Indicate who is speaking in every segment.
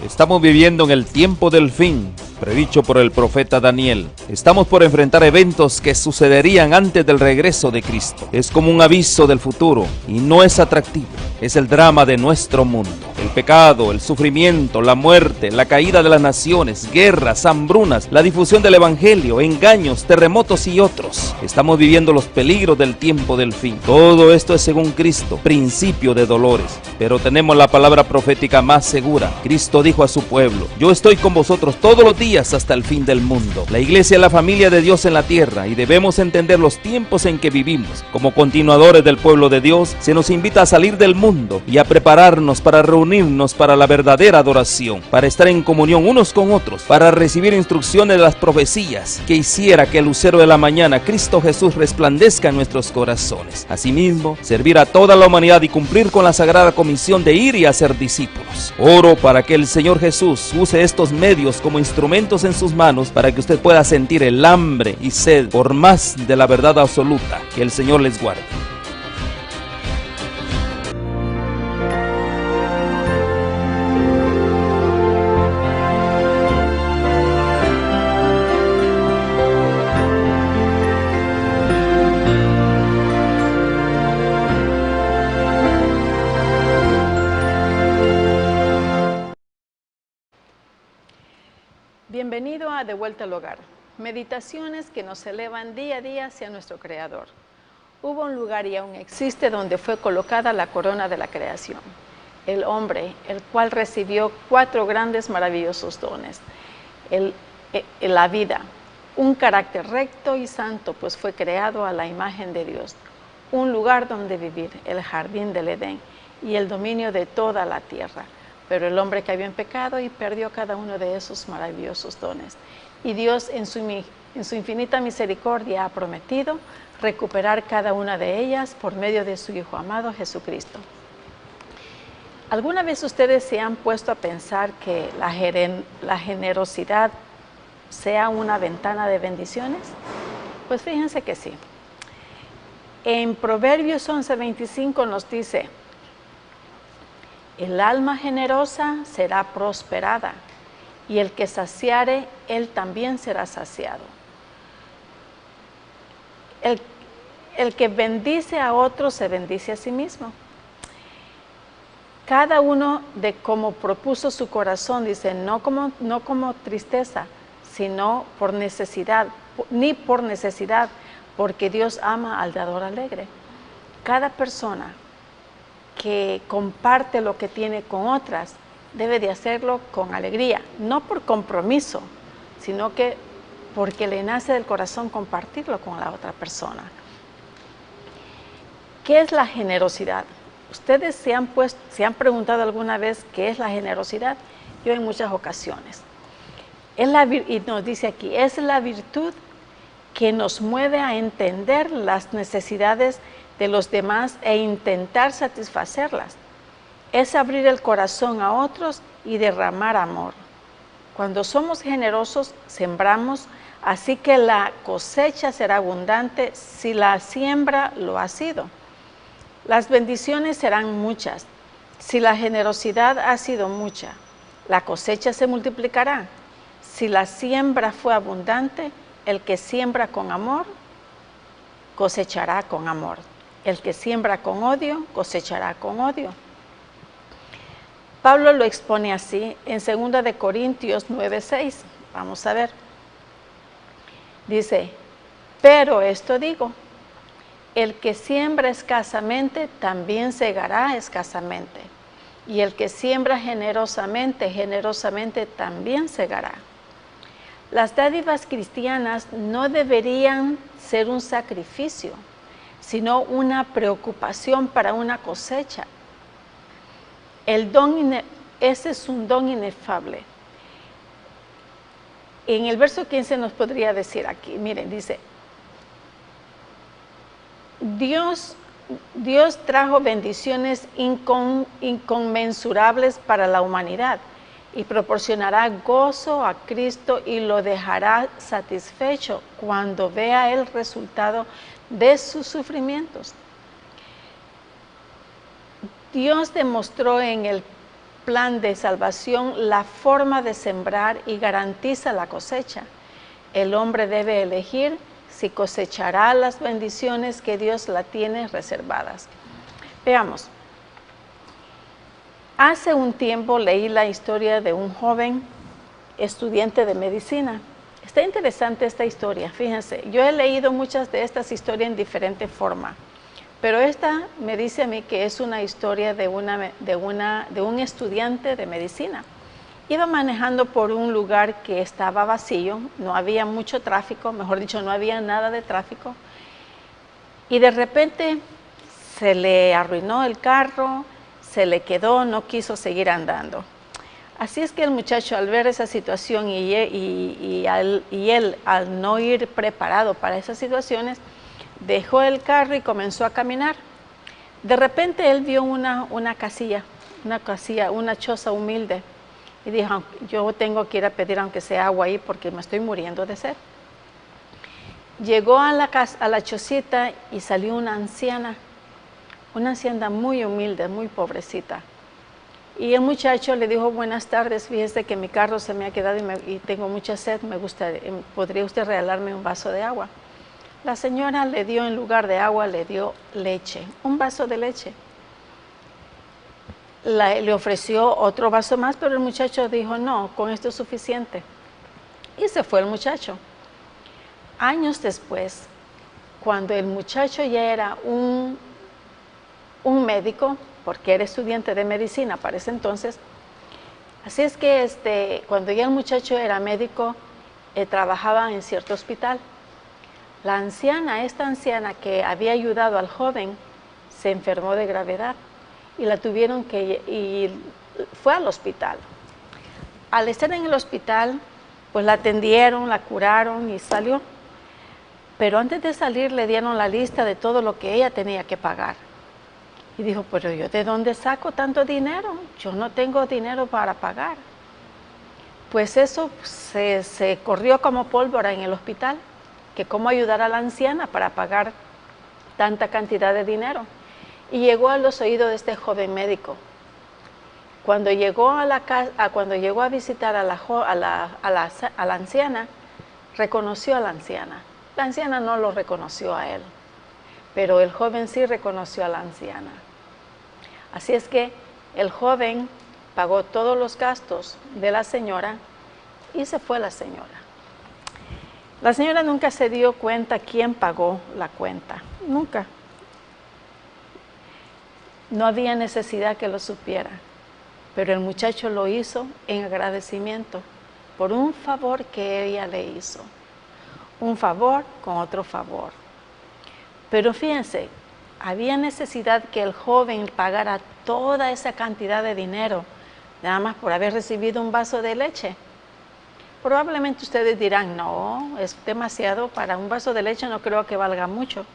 Speaker 1: Estamos viviendo en el tiempo del fin, predicho por el profeta Daniel. Estamos por enfrentar eventos que sucederían antes del regreso de Cristo. Es como un aviso del futuro y no es atractivo. Es el drama de nuestro mundo. El pecado, el sufrimiento, la muerte, la caída de las naciones, guerras, hambrunas, la difusión del evangelio, engaños, terremotos y otros. Estamos viviendo los peligros del tiempo del fin. Todo esto es según Cristo, principio de dolores. Pero tenemos la palabra profética más segura. Cristo dijo a su pueblo: yo estoy con vosotros todos los días hasta el fin del mundo. La iglesia es la familia de Dios en la tierra y debemos entender los tiempos en que vivimos. Como continuadores del pueblo de Dios, se nos invita a salir del mundo y a prepararnos para reunirnos para la verdadera adoración, para estar en comunión unos con otros, para recibir instrucciones de las profecías que hiciera que el lucero de la mañana, Cristo Jesús, resplandezca en nuestros corazones. Asimismo, servir a toda la humanidad y cumplir con la sagrada comisión de ir y hacer discípulos. Oro para que el Señor Jesús use estos medios como instrumentos en sus manos para que usted pueda sentir el hambre y sed por más de la verdad absoluta. Que el Señor les guarde.
Speaker 2: Bienvenido a De Vuelta al Hogar, meditaciones que nos elevan día a día hacia nuestro Creador. Hubo un lugar y aún existe donde fue colocada la corona de la creación, el hombre, el cual recibió 4 grandes maravillosos dones. La vida, un carácter recto y santo, pues fue creado a la imagen de Dios, un lugar donde vivir, el jardín del Edén y el dominio de toda la tierra. Pero el hombre cayó en pecado y perdió cada uno de esos maravillosos dones. Y Dios en su infinita misericordia ha prometido recuperar cada una de ellas por medio de su Hijo amado Jesucristo. ¿Alguna vez ustedes se han puesto a pensar que la generosidad sea una ventana de bendiciones? Pues fíjense que sí. En Proverbios 11:25 nos dice: el alma generosa será prosperada, y el que saciare, él también será saciado. El que bendice a otros se bendice a sí mismo. Cada uno de como propuso su corazón, dice, no como tristeza, sino por necesidad, ni por necesidad, porque Dios ama al dador alegre. Cada persona que comparte lo que tiene con otras, debe de hacerlo con alegría, no por compromiso, sino que porque le nace del corazón compartirlo con la otra persona. ¿Qué es la generosidad? ¿Ustedes se han preguntado alguna vez qué es la generosidad? Yo en muchas ocasiones. Y nos dice aquí, es la virtud que nos mueve a entender las necesidades de los demás e intentar satisfacerlas. Es abrir el corazón a otros y derramar amor. Cuando somos generosos, sembramos, así que la cosecha será abundante si la siembra lo ha sido. Las bendiciones serán muchas. Si la generosidad ha sido mucha, la cosecha se multiplicará. Si la siembra fue abundante, el que siembra con amor, cosechará con amor. El que siembra con odio, cosechará con odio. Pablo lo expone así en 2 de Corintios 9:6. Vamos a ver. Dice, pero esto digo, el que siembra escasamente, también segará escasamente. Y el que siembra generosamente, generosamente también segará. Las dádivas cristianas no deberían ser un sacrificio, sino una preocupación para una cosecha. Ese es un don inefable. En el verso 15 nos podría decir aquí, miren, dice, Dios trajo bendiciones inconmensurables para la humanidad y proporcionará gozo a Cristo y lo dejará satisfecho cuando vea el resultado de sus sufrimientos. Dios demostró en el plan de salvación la forma de sembrar y garantiza la cosecha. El hombre debe elegir si cosechará las bendiciones que Dios la tiene reservadas. Veamos. Hace un tiempo leí la historia de un joven estudiante de medicina. Está interesante esta historia, fíjense. Yo he leído muchas de estas historias en diferente forma, pero esta me dice a mí que es una historia de un estudiante de medicina. Iba manejando por un lugar que estaba vacío, no había mucho tráfico, mejor dicho, no había nada de tráfico, y de repente se le arruinó el carro, se le quedó, no quiso seguir andando. Así es que el muchacho, al ver esa situación y él al no ir preparado para esas situaciones, dejó el carro y comenzó a caminar. De repente él vio una choza humilde y dijo, yo tengo que ir a pedir aunque sea agua ahí porque me estoy muriendo de sed. Llegó a la chocita y salió una anciana muy humilde, muy pobrecita. Y el muchacho le dijo, buenas tardes, fíjese que mi carro se me ha quedado y tengo mucha sed, ¿podría usted regalarme un vaso de agua? La señora le dio, en lugar de agua, le dio leche, un vaso de leche. Le ofreció otro vaso más, pero el muchacho dijo, no, con esto es suficiente. Y se fue el muchacho. Años después, cuando el muchacho ya era un médico, porque era estudiante de medicina para ese entonces, así es que cuando ya el muchacho era médico, trabajaba en cierto hospital. Esta anciana que había ayudado al joven, se enfermó de gravedad y fue al hospital. Al estar en el hospital, pues la atendieron, la curaron y salió. Pero antes de salir le dieron la lista de todo lo que ella tenía que pagar. Y dijo, pero yo ¿de dónde saco tanto dinero? Yo no tengo dinero para pagar. Pues eso se corrió como pólvora en el hospital, que cómo ayudar a la anciana para pagar tanta cantidad de dinero. Y llegó a los oídos de este joven médico. Cuando llegó a visitar a la anciana, reconoció a la anciana. La anciana no lo reconoció a él, pero el joven sí reconoció a la anciana. Así es que el joven pagó todos los gastos de la señora y se fue la señora. La señora nunca se dio cuenta quién pagó la cuenta, nunca. No había necesidad que lo supiera, pero el muchacho lo hizo en agradecimiento por un favor que ella le hizo. Un favor con otro favor. Pero fíjense, había necesidad que el joven pagara toda esa cantidad de dinero, nada más por haber recibido un vaso de leche. Probablemente ustedes dirán, no, es demasiado, para un vaso de leche no creo que valga mucho.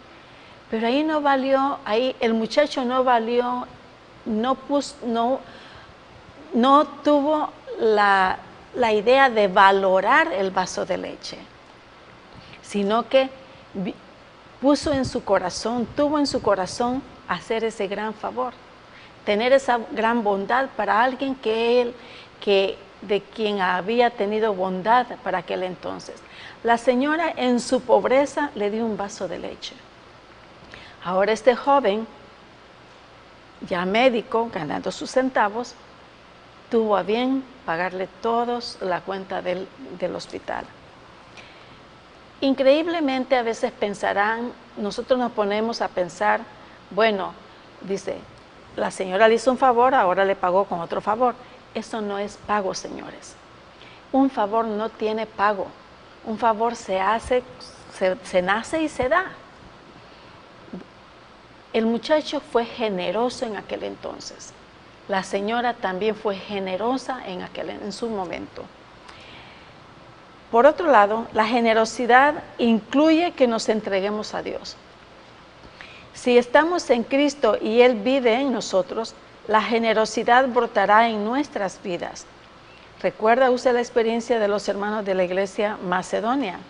Speaker 2: Pero ahí no valió, ahí el muchacho no valió, no tuvo la idea de valorar el vaso de leche, sino que tuvo en su corazón hacer ese gran favor, tener esa gran bondad para alguien de quien había tenido bondad para aquel entonces. La señora en su pobreza le dio un vaso de leche. Ahora este joven, ya médico, ganando sus centavos, tuvo a bien pagarle todos la cuenta del hospital. Increíblemente a veces nosotros nos ponemos a pensar, bueno, dice, la señora le hizo un favor, ahora le pagó con otro favor. Eso no es pago, señores. Un favor no tiene pago. Un favor se nace y se da. El muchacho fue generoso en aquel entonces. La señora también fue generosa en su momento. Por otro lado, la generosidad incluye que nos entreguemos a Dios. Si estamos en Cristo y Él vive en nosotros, la generosidad brotará en nuestras vidas. ¿Recuerda usted la experiencia de los hermanos de la iglesia Macedonia?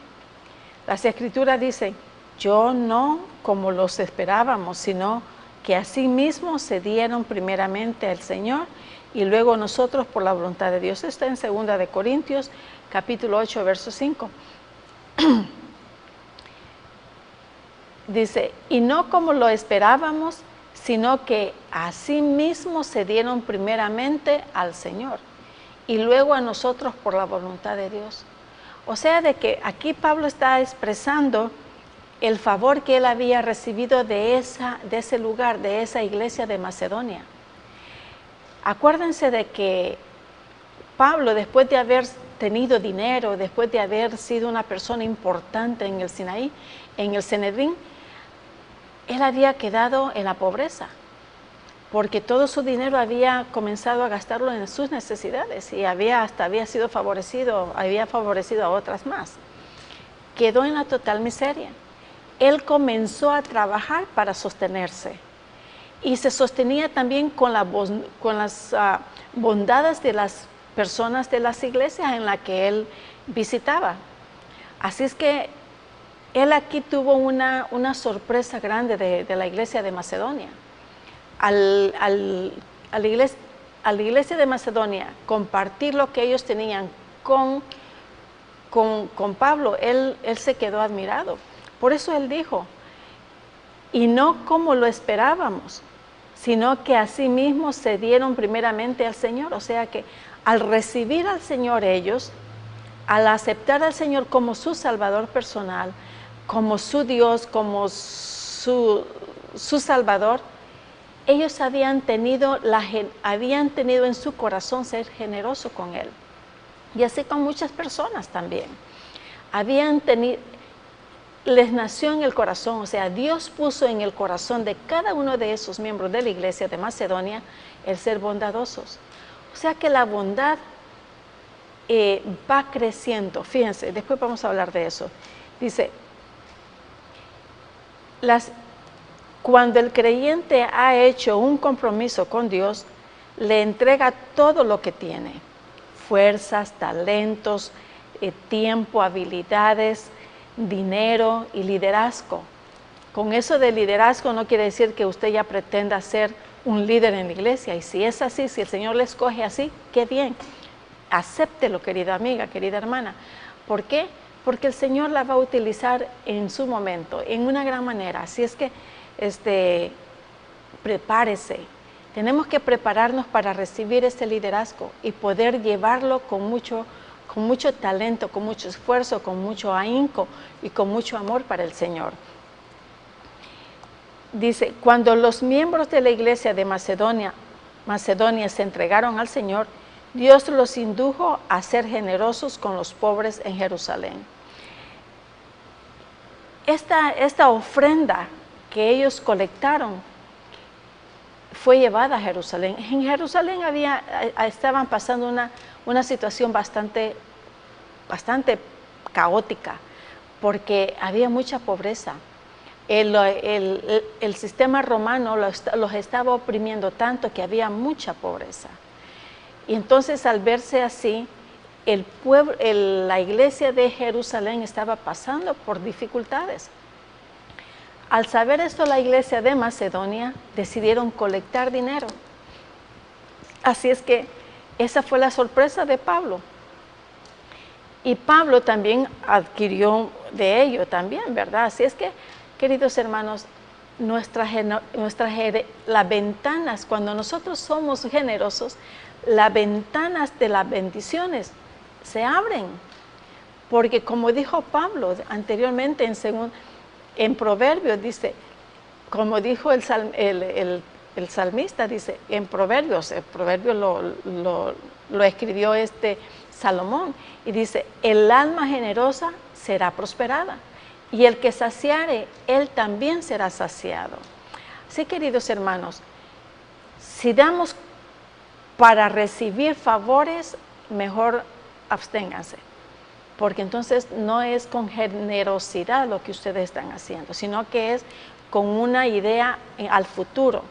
Speaker 2: Las Escrituras dicen, yo no como los esperábamos, sino que asimismo se dieron primeramente al Señor y luego nosotros por la voluntad de Dios. Está en 2 de Corintios, capítulo 8, verso 5. Dice, y no como lo esperábamos, sino que asimismo se dieron primeramente al Señor y luego a nosotros por la voluntad de Dios. O sea, de que aquí Pablo está expresando el favor que él había recibido de ese lugar, de esa iglesia de Macedonia. Acuérdense de que Pablo, después de haber tenido dinero, después de haber sido una persona importante en el Sinaí, en el Sanedrín, él había quedado en la pobreza, porque todo su dinero había comenzado a gastarlo en sus necesidades y había sido favorecido, había favorecido a otras más. Quedó en la total miseria. Él comenzó a trabajar para sostenerse y se sostenía también con las bondades de las personas de las iglesias en las que él visitaba. Así es que él aquí tuvo una sorpresa grande de la iglesia de Macedonia. A la iglesia de Macedonia compartir lo que ellos tenían con Pablo, él se quedó admirado. Por eso él dijo, y no como lo esperábamos, sino que asimismo se dieron primeramente al Señor. O sea que al recibir al Señor ellos, al aceptar al Señor como su Salvador personal, como su Dios, como su Salvador, ellos habían tenido en su corazón ser generoso con Él. Y así con muchas personas también. Les nació en el corazón, o sea, Dios puso en el corazón de cada uno de esos miembros de la iglesia de Macedonia el ser bondadosos. O sea que la bondad va creciendo. Fíjense, después vamos a hablar de eso. Dice, cuando el creyente ha hecho un compromiso con Dios, le entrega todo lo que tiene, fuerzas, talentos, tiempo, habilidades, dinero y liderazgo. Con eso de liderazgo no quiere decir que usted ya pretenda ser un líder en la iglesia, y si es así, si el Señor le escoge así, qué bien, acéptelo, querida amiga, querida hermana. ¿Por qué? Porque el Señor la va a utilizar en su momento, en una gran manera. Así es que prepárese. Tenemos que prepararnos para recibir este liderazgo y poder llevarlo con mucho talento, con mucho esfuerzo, con mucho ahínco y con mucho amor para el Señor. Dice, cuando los miembros de la iglesia de Macedonia se entregaron al Señor, Dios los indujo a ser generosos con los pobres en Jerusalén. Esta ofrenda que ellos colectaron fue llevada a Jerusalén. En Jerusalén estaban pasando una situación bastante caótica, porque había mucha pobreza. El sistema romano los estaba oprimiendo tanto que había mucha pobreza. Y entonces, al verse así, la iglesia de Jerusalén estaba pasando por dificultades. Al saber esto, la iglesia de Macedonia decidieron colectar dinero. Así es que esa fue la sorpresa de Pablo. Y Pablo también adquirió de ello también, ¿verdad? Así es que, queridos hermanos, las ventanas, cuando nosotros somos generosos, las ventanas de las bendiciones se abren. Porque como dijo Pablo anteriormente en Proverbios, dice, como dijo el salmista, dice, en Proverbios, el proverbio lo escribió Salomón, y dice, el alma generosa será prosperada, y el que saciare, él también será saciado. Así, queridos hermanos, si damos para recibir favores, mejor absténganse, porque entonces no es con generosidad lo que ustedes están haciendo, sino que es con una idea al futuro.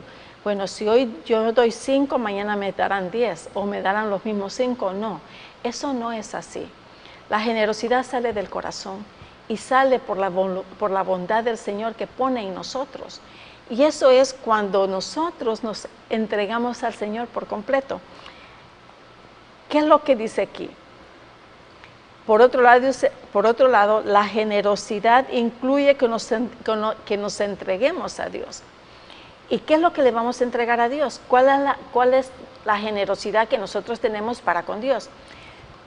Speaker 2: Bueno, si hoy yo doy 5, mañana me darán 10, o me darán los mismos 5, no. Eso no es así. La generosidad sale del corazón y sale por la bondad del Señor que pone en nosotros. Y eso es cuando nosotros nos entregamos al Señor por completo. ¿Qué es lo que dice aquí? Por otro lado, la generosidad incluye que nos entreguemos a Dios. ¿Y qué es lo que le vamos a entregar a Dios? ¿Cuál es la generosidad que nosotros tenemos para con Dios?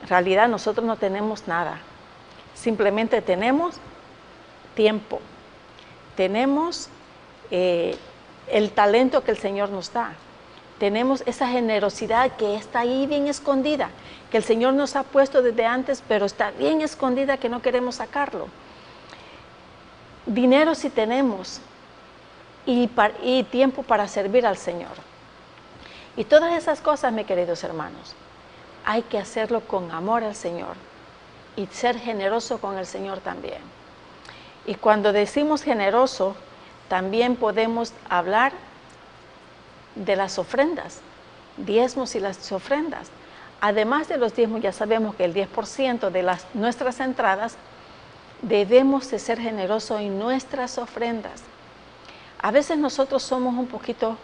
Speaker 2: En realidad nosotros no tenemos nada. Simplemente tenemos tiempo. Tenemos el talento que el Señor nos da. Tenemos esa generosidad que está ahí bien escondida, que el Señor nos ha puesto desde antes, pero está bien escondida que no queremos sacarlo. Dinero sí tenemos y tiempo para servir al Señor. Y todas esas cosas, mis queridos hermanos, hay que hacerlo con amor al Señor y ser generoso con el Señor también. Y cuando decimos generoso, también podemos hablar de las ofrendas, diezmos y las ofrendas. Además de los diezmos, ya sabemos que el 10% de nuestras entradas debemos de ser generosos en nuestras ofrendas. A veces nosotros somos un poquito,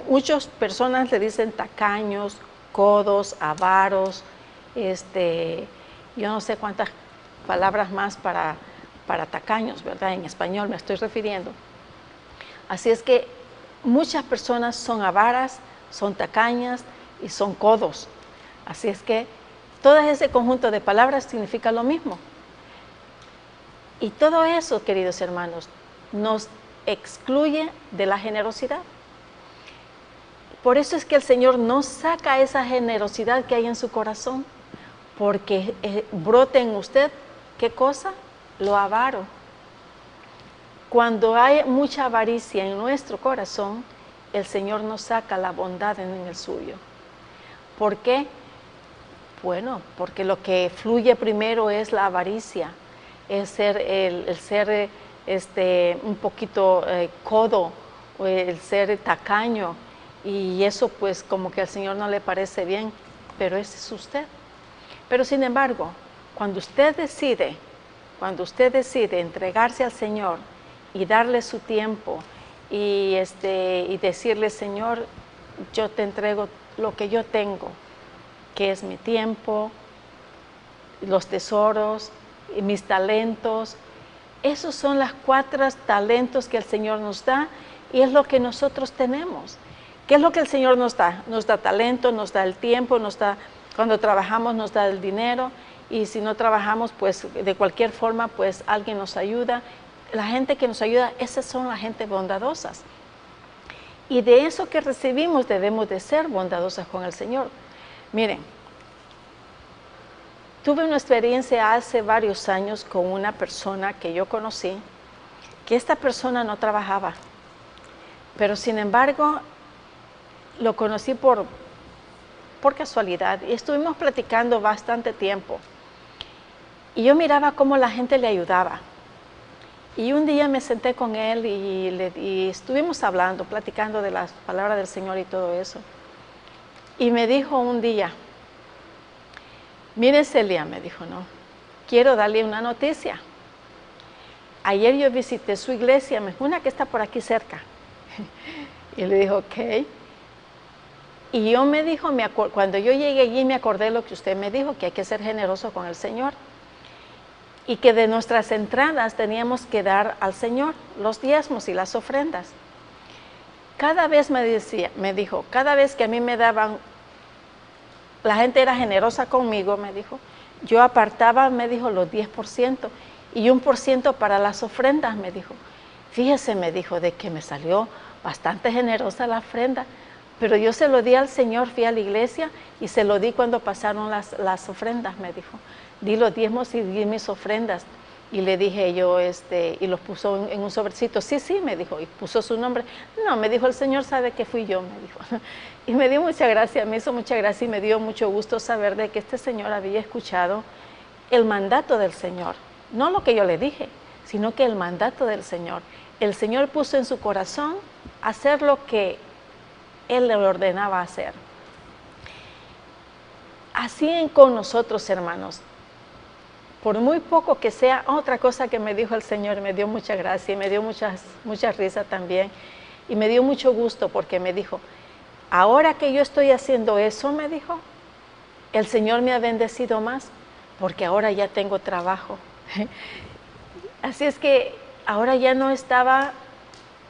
Speaker 2: muchas personas le dicen tacaños, codos, avaros, yo no sé cuántas palabras más para tacaños, ¿verdad? En español me estoy refiriendo. Así es que muchas personas son avaras, son tacañas y son codos. Así es que todo ese conjunto de palabras significa lo mismo. Y todo eso, queridos hermanos, nos excluye de la generosidad. Por eso es que el Señor no saca esa generosidad que hay en su corazón, porque brote en usted, ¿qué cosa? Lo avaro. Cuando hay mucha avaricia en nuestro corazón, el Señor nos saca la bondad en el suyo. ¿Por qué? Bueno, porque lo que fluye primero es la avaricia, es el ser un poquito codo, o el ser tacaño, y eso pues como que al Señor no le parece bien, pero ese es usted. Pero sin embargo, cuando usted decide entregarse al Señor y darle su tiempo y decirle, Señor, yo te entrego lo que yo tengo, que es mi tiempo, los tesoros, y mis talentos. Esos son los 4 talentos que el Señor nos da y es lo que nosotros tenemos. ¿Qué es lo que el Señor nos da? Nos da talento, nos da el tiempo, cuando trabajamos nos da el dinero, y si no trabajamos, pues de cualquier forma, pues alguien nos ayuda. La gente que nos ayuda, esas son la gente bondadosas. Y de eso que recibimos debemos de ser bondadosas con el Señor. Miren, tuve una experiencia hace varios años con una persona que yo conocí, que esta persona no trabajaba, pero sin embargo lo conocí por casualidad y estuvimos platicando bastante tiempo. Y yo miraba cómo la gente le ayudaba. Y un día me senté con él y estuvimos hablando, platicando de las palabras del Señor y todo eso. Y me dijo un día, mire Celia, me dijo, no, quiero darle una noticia. Ayer yo visité su iglesia, una que está por aquí cerca. Y le dijo, ok. Y yo me dijo, cuando yo llegué allí me acordé lo que usted me dijo, que hay que ser generoso con el Señor. Y que de nuestras entradas teníamos que dar al Señor los diezmos y las ofrendas. Cada vez me dijo, cada vez que a mí me daban, la gente era generosa conmigo, me dijo, yo apartaba, me dijo, los 10% y 1% para las ofrendas, me dijo. Fíjese, me dijo, de que me salió bastante generosa la ofrenda, pero yo se lo di al Señor, fui a la iglesia y se lo di cuando pasaron las ofrendas, me dijo. Di los diezmos y di mis ofrendas. Y le dije yo, y los puso en un sobrecito. Sí, me dijo, y puso su nombre. No, me dijo, el Señor sabe que fui yo, me dijo. Y me dio mucha gracia, me hizo mucha gracia y me dio mucho gusto saber de que este señor había escuchado el mandato del Señor. No lo que yo le dije, sino que el mandato del Señor. El Señor puso en su corazón hacer lo que Él le ordenaba hacer. Así con nosotros, hermanos. Por muy poco que sea, otra cosa que me dijo el Señor, me dio mucha gracia y me dio mucha risa también. Y me dio mucho gusto porque me dijo, ahora que yo estoy haciendo eso, me dijo, el Señor me ha bendecido más porque ahora ya tengo trabajo. Así es que ahora ya no estaba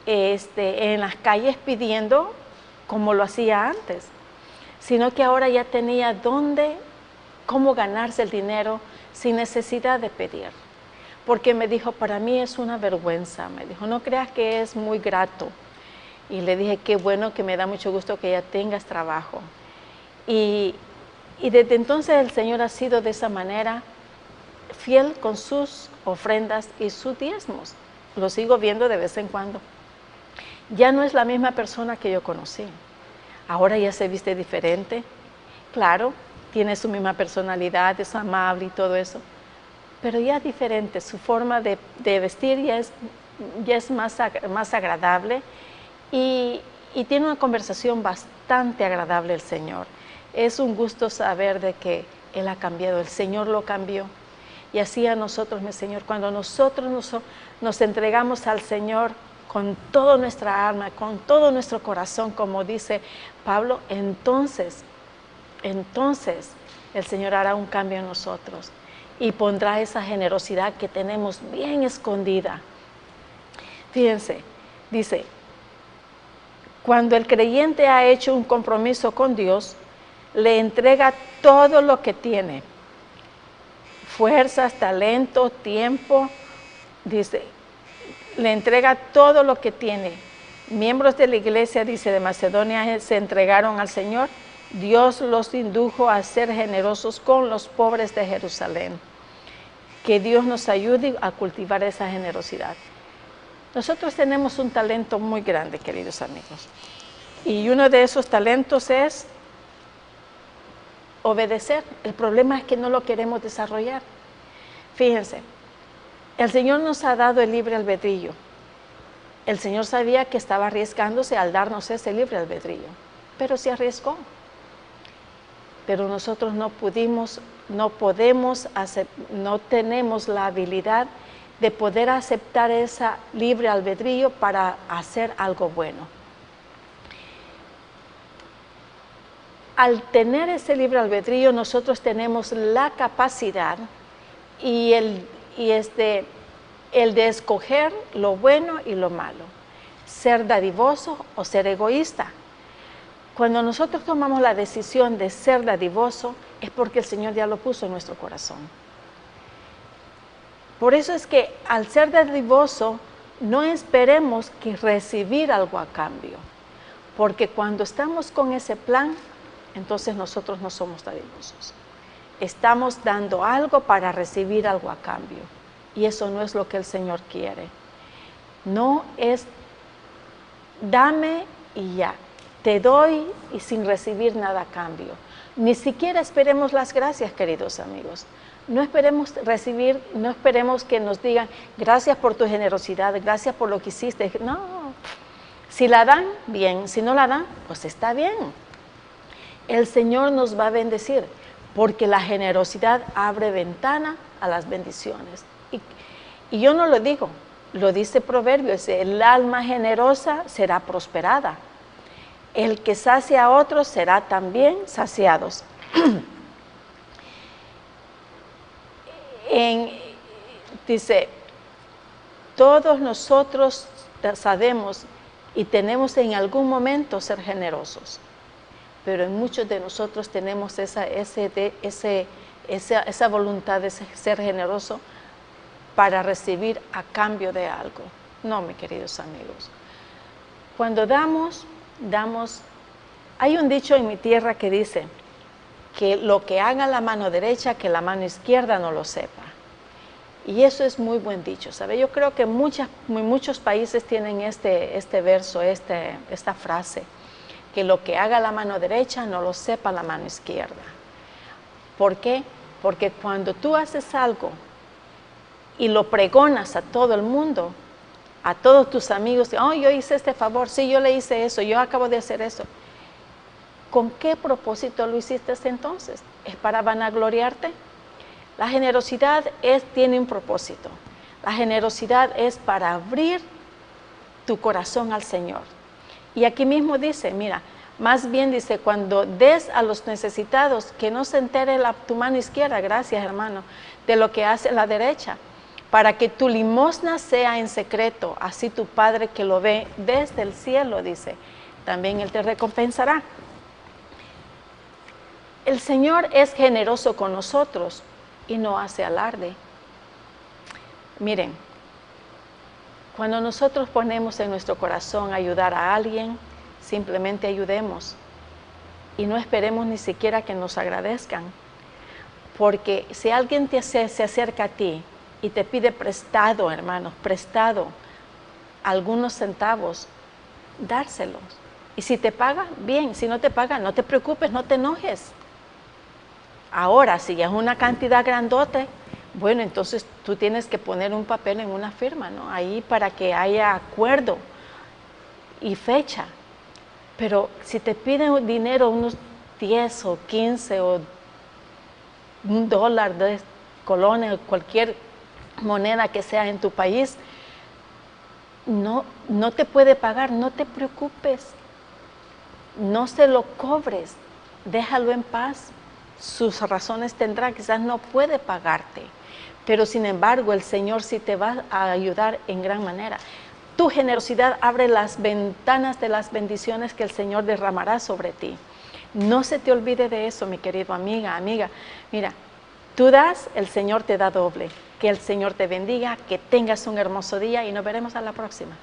Speaker 2: en las calles pidiendo como lo hacía antes, sino que ahora ya tenía cómo ganarse el dinero sin necesidad de pedir. Porque me dijo, para mí es una vergüenza, me dijo, no creas que es muy grato. Y le dije, qué bueno, que me da mucho gusto que ya tengas trabajo. Y desde entonces el Señor ha sido de esa manera fiel con sus ofrendas y sus diezmos. Lo sigo viendo de vez en cuando. Ya no es la misma persona que yo conocí. Ahora ya se viste diferente. Claro, tiene su misma personalidad, es amable y todo eso. Pero ya es diferente, su forma de vestir ya es más agradable y tiene una conversación bastante agradable el Señor. Es un gusto saber de que Él ha cambiado, el Señor lo cambió. Y así a nosotros, mi Señor, cuando nosotros nos entregamos al Señor con toda nuestra alma, con todo nuestro corazón, como dice Pablo, entonces el Señor hará un cambio en nosotros y pondrá esa generosidad que tenemos bien escondida. Fíjense, dice, cuando el creyente ha hecho un compromiso con Dios, le entrega todo lo que tiene, fuerzas, talento, tiempo, dice, le entrega todo lo que tiene. Miembros de la iglesia, dice, de Macedonia se entregaron al Señor. Dios los indujo a ser generosos con los pobres de Jerusalén. Que Dios nos ayude a cultivar esa generosidad. Nosotros tenemos un talento muy grande, queridos amigos. Y uno de esos talentos es obedecer. El problema es que no lo queremos desarrollar. Fíjense, el Señor nos ha dado el libre albedrío. El Señor sabía que estaba arriesgándose al darnos ese libre albedrío, pero se arriesgó. Pero nosotros no tenemos la habilidad de poder aceptar ese libre albedrío para hacer algo bueno. Al tener ese libre albedrío, nosotros tenemos la capacidad y el de escoger lo bueno y lo malo, ser dadivoso o ser egoísta. Cuando nosotros tomamos la decisión de ser dadivoso, es porque el Señor ya lo puso en nuestro corazón. Por eso es que al ser dadivoso, no esperemos que recibir algo a cambio, porque cuando estamos con ese plan, entonces nosotros no somos dadivosos. Estamos dando algo para recibir algo a cambio, y eso no es lo que el Señor quiere. No es dame y ya. Te doy y sin recibir nada a cambio. Ni siquiera esperemos las gracias, queridos amigos. No esperemos recibir, no esperemos que nos digan, gracias por tu generosidad, gracias por lo que hiciste. No, si la dan, bien. Si no la dan, pues está bien. El Señor nos va a bendecir, porque la generosidad abre ventana a las bendiciones. Y yo no lo digo, lo dice Proverbios, el alma generosa será prosperada. El que sacia a otros será también saciados. Dice, todos nosotros sabemos y tenemos en algún momento ser generosos, pero en muchos de nosotros tenemos esa voluntad de ser generoso para recibir a cambio de algo. No, mis queridos amigos. Cuando damos, hay un dicho en mi tierra que dice que lo que haga la mano derecha, que la mano izquierda no lo sepa. Y eso es muy buen dicho, ¿sabe? Yo creo que muchos países tienen este verso, esta frase, que lo que haga la mano derecha no lo sepa la mano izquierda. ¿Por qué? Porque cuando tú haces algo y lo pregonas a todo el mundo, a todos tus amigos, oh, yo hice este favor, sí, yo le hice eso, yo acabo de hacer eso. ¿Con qué propósito lo hiciste entonces? ¿Es para vanagloriarte? La generosidad tiene un propósito. La generosidad es para abrir tu corazón al Señor. Y aquí mismo dice, mira, Más bien dice, cuando des a los necesitados, que no se entere tu mano izquierda, gracias hermano, de lo que hace la derecha, para que tu limosna sea en secreto, así tu Padre que lo ve desde el cielo, dice, también Él te recompensará. El Señor es generoso con nosotros y no hace alarde. Miren, cuando nosotros ponemos en nuestro corazón ayudar a alguien, simplemente ayudemos y no esperemos ni siquiera que nos agradezcan, porque si alguien se acerca a ti y te pide prestado, hermanos, prestado algunos centavos, dárselos. Y si te paga, bien, si no te paga, no te preocupes, no te enojes. Ahora, si es una cantidad grandote, bueno, entonces tú tienes que poner un papel en una firma, ¿no? Ahí para que haya acuerdo y fecha. Pero si te piden dinero, unos 10 o 15 o $1 de colones, cualquier moneda que sea en tu país, no te puede pagar, no te preocupes. No se lo cobres, déjalo en paz. Sus razones tendrá, quizás no puede pagarte, pero sin embargo el Señor sí te va a ayudar en gran manera. Tu generosidad abre las ventanas de las bendiciones que el Señor derramará sobre ti. No se te olvide de eso, mi querido amiga. Mira, tú das, el Señor te da doble. Que el Señor te bendiga, que tengas un hermoso día y nos veremos a la próxima.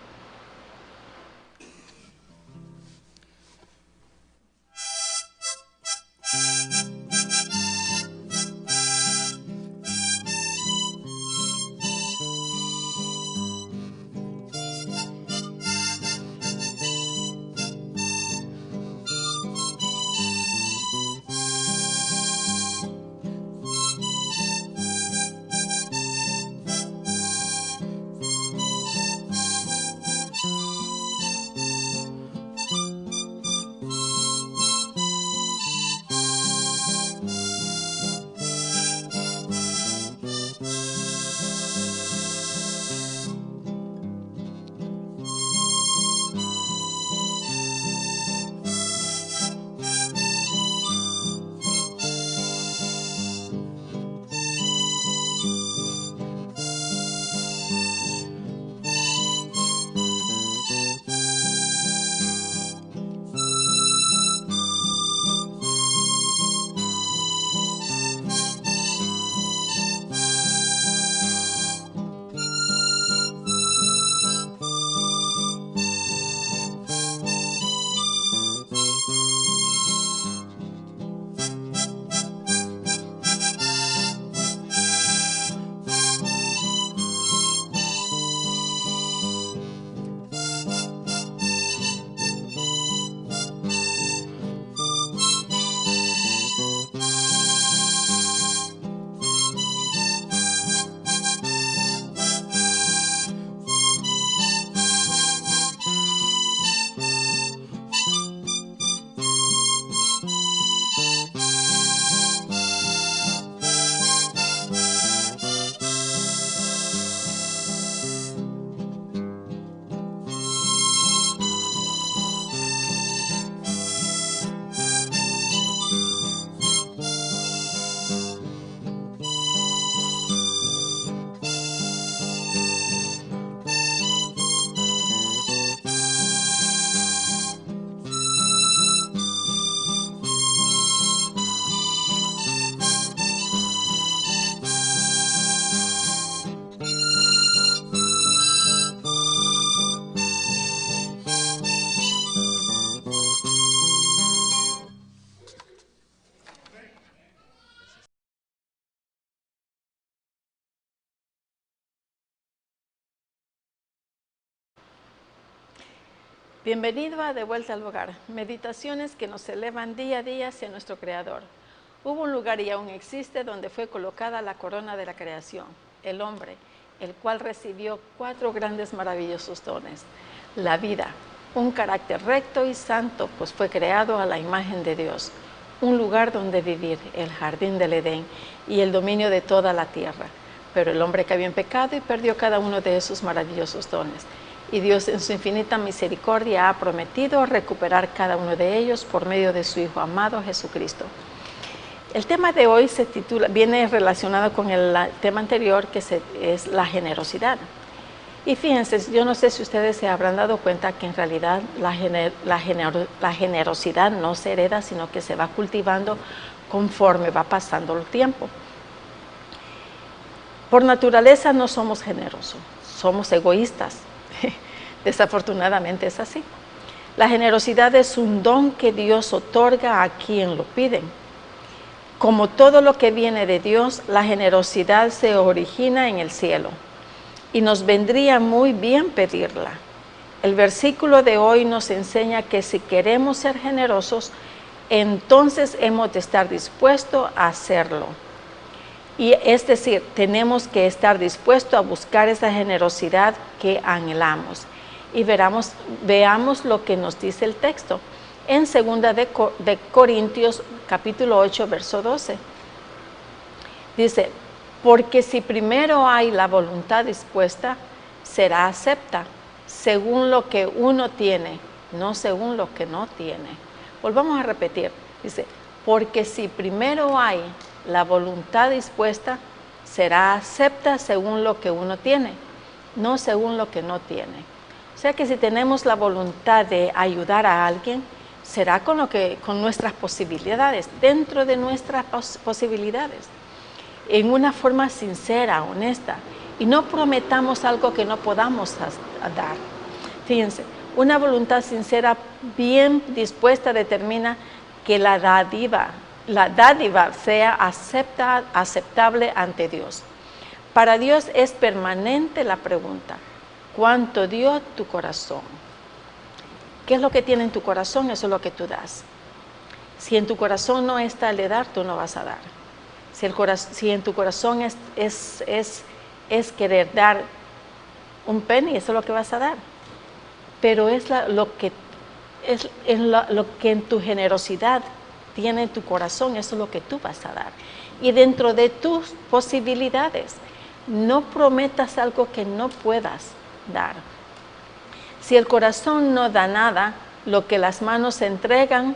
Speaker 2: Bienvenido a De Vuelta al Hogar, meditaciones que nos elevan día a día hacia nuestro Creador. Hubo un lugar y aún existe donde fue colocada la corona de la creación, el hombre, el cual recibió 4 grandes maravillosos dones. La vida, un carácter recto y santo, pues fue creado a la imagen de Dios. Un lugar donde vivir, el jardín del Edén y el dominio de toda la tierra. Pero el hombre cayó en pecado y perdió cada uno de esos maravillosos dones. y Dios en su infinita misericordia ha prometido recuperar cada uno de ellos por medio de su Hijo amado Jesucristo. El tema de hoy viene relacionado con el tema anterior, que es la generosidad. Y fíjense, yo no sé si ustedes se habrán dado cuenta que en realidad la generosidad no se hereda, sino que se va cultivando conforme va pasando el tiempo. Por naturaleza no somos generosos, somos egoístas. Desafortunadamente es así. La generosidad es un don que Dios otorga a quien lo piden. Como todo lo que viene de Dios, la generosidad se origina en el cielo y nos vendría muy bien pedirla. El versículo de hoy nos enseña que si queremos ser generosos, entonces hemos de estar dispuestos a hacerlo. Y es decir, tenemos que estar dispuestos a buscar esa generosidad que anhelamos. Y veamos lo que nos dice el texto. En 2 de Corintios, capítulo 8, verso 12. Dice, porque si primero hay la voluntad dispuesta, será acepta, según lo que uno tiene, no según lo que no tiene. Volvamos a repetir. Dice, porque si primero hay la voluntad dispuesta, será acepta según lo que uno tiene, no según lo que no tiene. O sea que si tenemos la voluntad de ayudar a alguien, será con nuestras posibilidades, dentro de nuestras posibilidades, en una forma sincera, honesta, y no prometamos algo que no podamos dar. Fíjense, una voluntad sincera bien dispuesta determina que la dádiva sea aceptable ante Dios. Para Dios es permanente la pregunta, ¿cuánto dio tu corazón? ¿Qué es lo que tiene en tu corazón? Eso es lo que tú das. Si en tu corazón no está el de dar, tú no vas a dar. Si en tu corazón es querer dar un penny, eso es lo que vas a dar. Pero es lo que en tu generosidad tiene en tu corazón, eso es lo que tú vas a dar. Y dentro de tus posibilidades, no prometas algo que no puedas dar. Si el corazón no da nada, lo que las manos entregan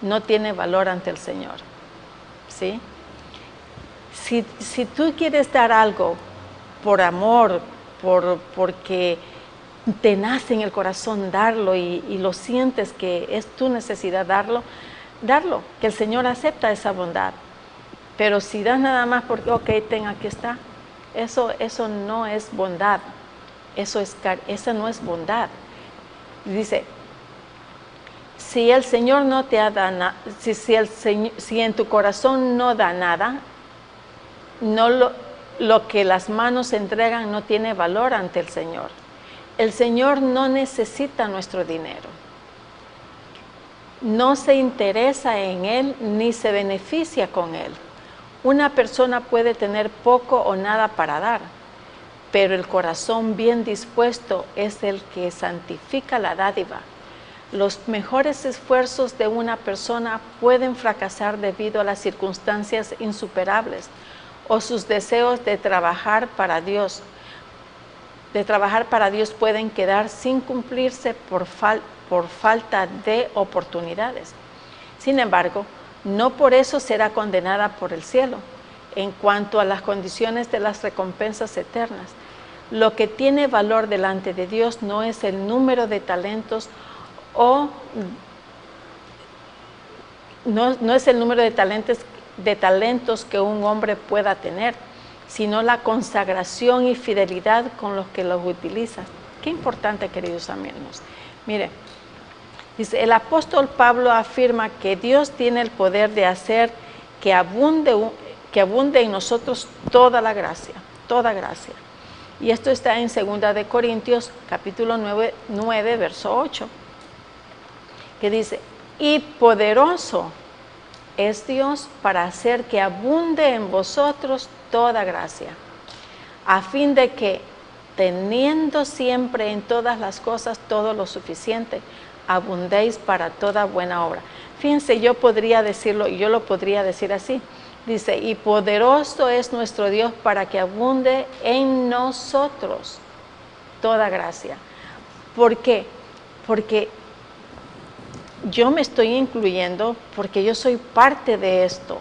Speaker 2: no tiene valor ante el Señor. ¿Sí? Si tú quieres dar algo por amor, porque te nace en el corazón darlo y lo sientes que es tu necesidad darlo, que el Señor acepta esa bondad. Pero si das nada más porque, ok, aquí está, eso no es bondad, esa no es bondad. Dice, si el Señor no te ha dado, si en tu corazón no da nada, lo que las manos entregan no tiene valor ante el Señor. El Señor no necesita nuestro dinero. No se interesa en él ni se beneficia con él. Una persona puede tener poco o nada para dar, pero el corazón bien dispuesto es el que santifica la dádiva. Los mejores esfuerzos de una persona pueden fracasar debido a las circunstancias insuperables o sus deseos de trabajar para Dios. Pueden quedar sin cumplirse por falta de oportunidades. Sin embargo, no por eso será condenada por el cielo. En cuanto a las condiciones de las recompensas eternas, lo que tiene valor delante de Dios no es el número de talentos no es el número de talentos que un hombre pueda tener, sino la consagración y fidelidad con los que los utiliza. Qué importante, queridos amigos. Mire, dice, el apóstol Pablo afirma que Dios tiene el poder de hacer que abunde en nosotros toda la gracia, toda gracia. Y esto está en 2 de Corintios, capítulo 9, verso 8, que dice, y poderoso es Dios para hacer que abunde en vosotros toda gracia, a fin de que, teniendo siempre en todas las cosas todo lo suficiente, abundéis para toda buena obra. Fíjense, yo podría decirlo, y yo lo podría decir así. Dice, y poderoso es nuestro Dios para que abunde en nosotros toda gracia. ¿Por qué? Porque yo me estoy incluyendo, porque yo soy parte de esto.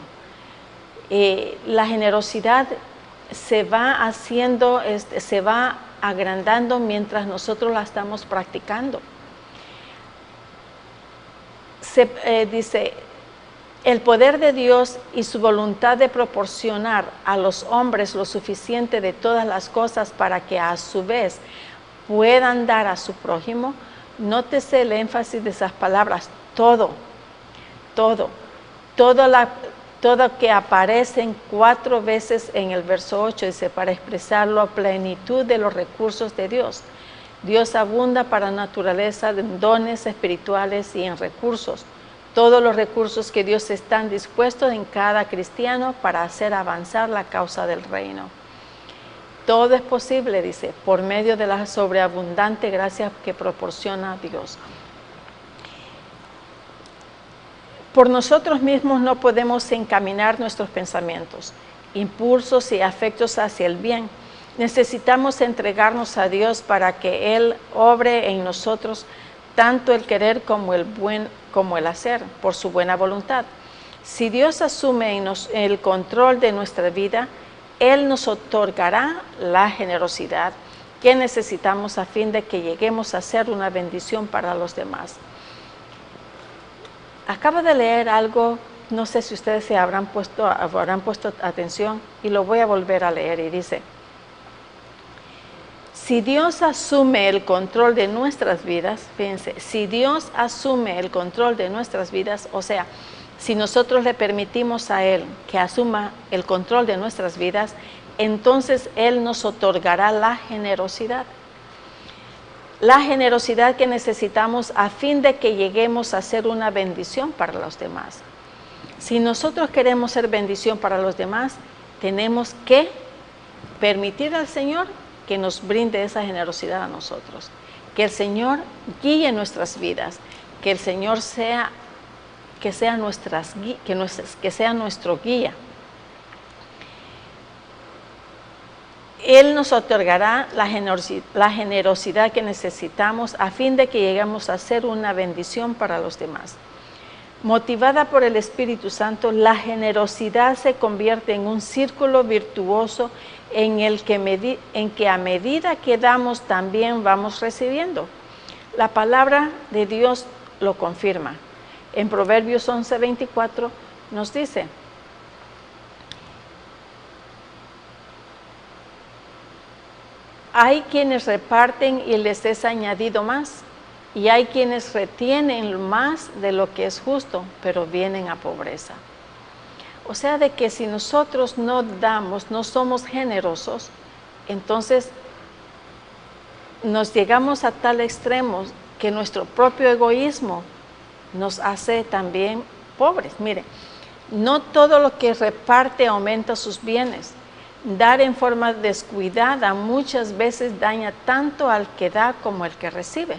Speaker 2: La generosidad se va haciendo, se va agrandando mientras nosotros la estamos practicando. Dice, el poder de Dios y su voluntad de proporcionar a los hombres lo suficiente de todas las cosas para que a su vez puedan dar a su prójimo. Nótese el énfasis de esas palabras, todo que aparecen 4 veces en el verso 8, dice, para expresar la plenitud de los recursos de Dios. Dios abunda para naturaleza en dones espirituales y en recursos. Todos los recursos que Dios están dispuestos en cada cristiano para hacer avanzar la causa del reino. Todo es posible, dice, por medio de la sobreabundante gracia que proporciona Dios. Por nosotros mismos no podemos encaminar nuestros pensamientos, impulsos y afectos hacia el bien. Necesitamos entregarnos a Dios para que Él obre en nosotros tanto el querer como el hacer, por su buena voluntad. Si Dios asume el control de nuestra vida, Él nos otorgará la generosidad que necesitamos a fin de que lleguemos a ser una bendición para los demás. Acabo de leer algo, no sé si ustedes se habrán puesto atención, y lo voy a volver a leer, y dice, si Dios asume el control de nuestras vidas, fíjense, si Dios asume el control de nuestras vidas, o sea, si nosotros le permitimos a Él que asuma el control de nuestras vidas, entonces Él nos otorgará la generosidad. La generosidad que necesitamos a fin de que lleguemos a ser una bendición para los demás. Si nosotros queremos ser bendición para los demás, tenemos que permitir al Señor que nos brinde esa generosidad a nosotros. Que el Señor guíe nuestras vidas, que el Señor sea nuestro guía. Él nos otorgará la generosidad que necesitamos a fin de que lleguemos a ser una bendición para los demás. Motivada por el Espíritu Santo, la generosidad se convierte en un círculo virtuoso en que a medida que damos también vamos recibiendo. La palabra de Dios lo confirma. En Proverbios 11:24 nos dice, hay quienes reparten y les es añadido más, y hay quienes retienen más de lo que es justo, pero vienen a pobreza. O sea, de que si nosotros no damos, no somos generosos, entonces nos llegamos a tal extremo que nuestro propio egoísmo nos hace también pobres. Mire, no todo lo que reparte aumenta sus bienes. Dar en forma descuidada muchas veces daña tanto al que da como al que recibe.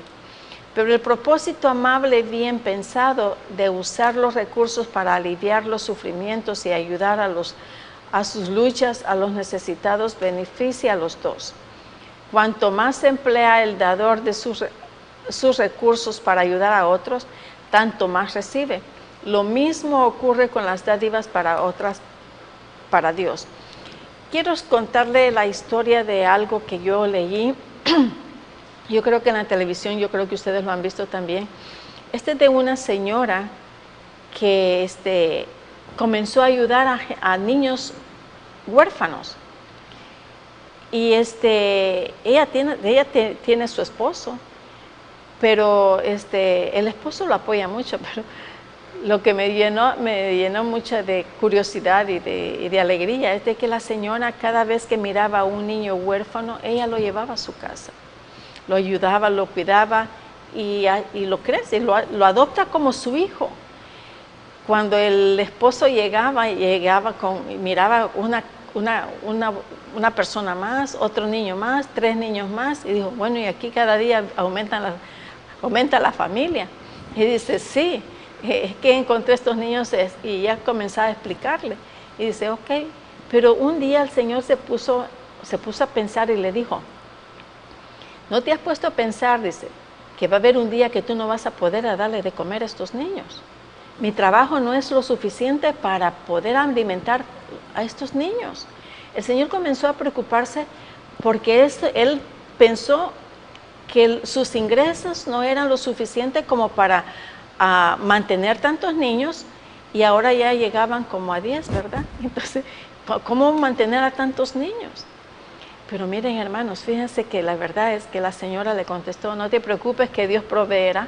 Speaker 2: Pero el propósito amable y bien pensado de usar los recursos para aliviar los sufrimientos y ayudar a sus luchas, a los necesitados, beneficia a los dos. Cuanto más se emplea el dador de sus recursos para ayudar a otros, tanto más recibe. Lo mismo ocurre con las dádivas para Dios. Quiero contarle la historia de algo que yo leí. Yo creo que en la televisión, yo creo que ustedes lo han visto también. Es de una señora que comenzó a ayudar a niños huérfanos. Y ella tiene su esposo, pero el esposo lo apoya mucho, pero lo que me llenó mucha de curiosidad y de alegría es de que la señora, cada vez que miraba a un niño huérfano, ella lo llevaba a su casa. Lo ayudaba, lo cuidaba y lo crece, lo adopta como su hijo. Cuando el esposo miraba una persona más, otro niño más, 3 niños más, y dijo, bueno, y aquí cada día aumenta la familia. Y dice, sí, es que encontré estos niños, y ya comenzaba a explicarle. Y dice, ok, pero un día el Señor se puso a pensar y le dijo, ¿no te has puesto a pensar, dice, que va a haber un día que tú no vas a poder darle de comer a estos niños. Mi trabajo no es lo suficiente para poder alimentar a estos niños. El Señor comenzó a preocuparse porque Él pensó que sus ingresos no eran lo suficiente como para mantener tantos niños, y ahora ya llegaban como a 10, ¿verdad? Entonces, ¿cómo mantener a tantos niños? Pero miren, hermanos, fíjense que la verdad es que la señora le contestó: no te preocupes, que Dios proveerá.